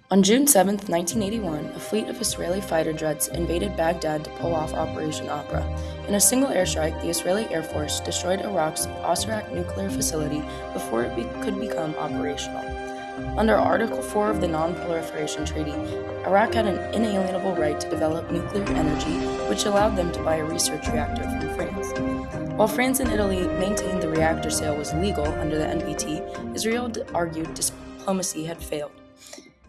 On June 7, 1981, a fleet of Israeli fighter jets invaded Baghdad to pull off Operation Opera. In a single airstrike, the Israeli Air Force destroyed Iraq's Osirak nuclear facility before it could become operational. Under Article 4 of the Non-Proliferation Treaty, Iraq had an inalienable right to develop nuclear energy, which allowed them to buy a research reactor from France. While France and Italy maintained the reactor sale was legal under the NPT, Israel argued diplomacy had failed.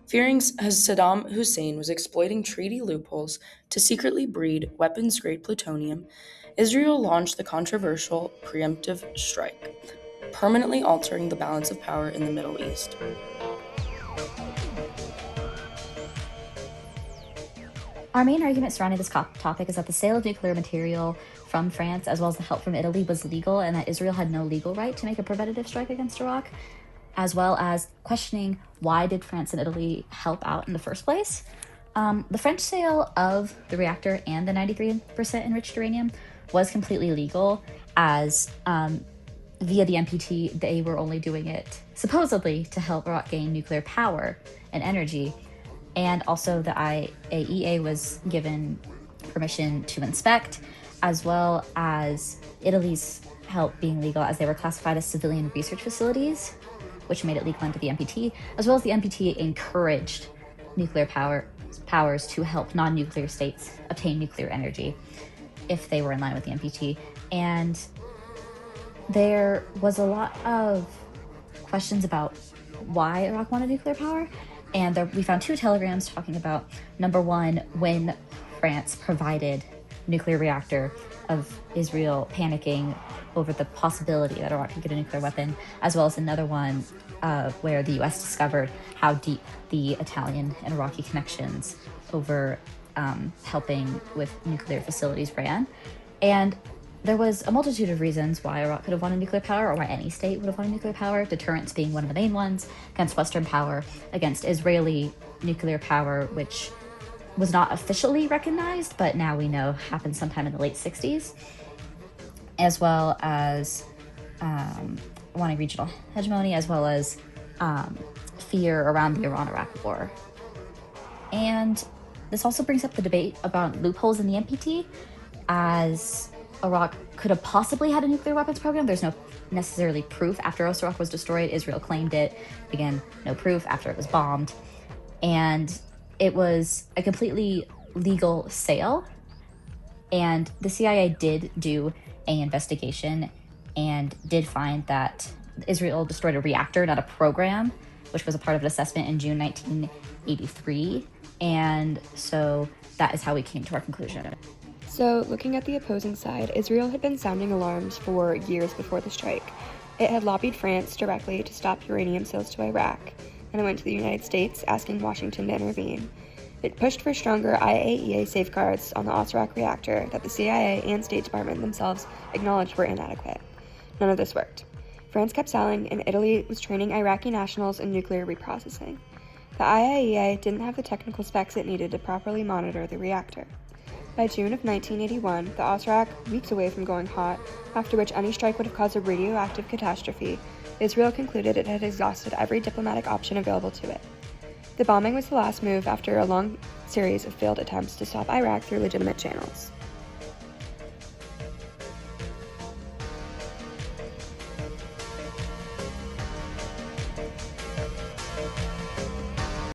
Fearing Saddam Hussein was exploiting treaty loopholes to secretly breed weapons-grade plutonium, Israel launched the controversial preemptive strike, permanently altering the balance of power in the Middle East. Our main argument surrounding this topic is that the sale of nuclear material from France, as well as the help from Italy, was legal, and that Israel had no legal right to make a preventative strike against Iraq, as well as questioning why did France and Italy help out in the first place. The French sale of the reactor and the 93% enriched uranium was completely legal, as via the NPT, they were only doing it supposedly to help Iraq gain nuclear power and energy. And also the IAEA was given permission to inspect, as well as Italy's help being legal, as they were classified as civilian research facilities, which made it legal under the NPT, as well as the NPT encouraged nuclear powers to help non-nuclear states obtain nuclear energy if they were in line with the NPT. And there was a lot of questions about why Iraq wanted nuclear power, and we found two telegrams talking about, number one, when France provided nuclear reactor of Israel panicking over the possibility that Iraq could get a nuclear weapon, as well as another one where the U.S. discovered how deep the Italian and Iraqi connections over helping with nuclear facilities ran. And there was a multitude of reasons why Iraq could have wanted nuclear power, or why any state would have wanted nuclear power, deterrence being one of the main ones, against Western power, against Israeli nuclear power, which was not officially recognized, but now we know happened sometime in the late 60s, as well as wanting regional hegemony, as well as fear around the Iran-Iraq war. And this also brings up the debate about loopholes in the NPT, as Iraq could have possibly had a nuclear weapons program. There's no necessarily proof. After Osirak was destroyed, Israel claimed it. Again, no proof after it was bombed. And it was a completely legal sale. And the CIA did do an investigation and did find that Israel destroyed a reactor, not a program, which was a part of an assessment in June 1983. And so that is how we came to our conclusion. So, looking at the opposing side, Israel had been sounding alarms for years before the strike. It had lobbied France directly to stop uranium sales to Iraq, and it went to the United States asking Washington to intervene. It pushed for stronger IAEA safeguards on the Osirak reactor that the CIA and State Department themselves acknowledged were inadequate. None of this worked. France kept selling, and Italy was training Iraqi nationals in nuclear reprocessing. The IAEA didn't have the technical specs it needed to properly monitor the reactor. By June of 1981, the Osirak, weeks away from going hot, after which any strike would have caused a radioactive catastrophe, Israel concluded it had exhausted every diplomatic option available to it. The bombing was the last move after a long series of failed attempts to stop Iraq through legitimate channels.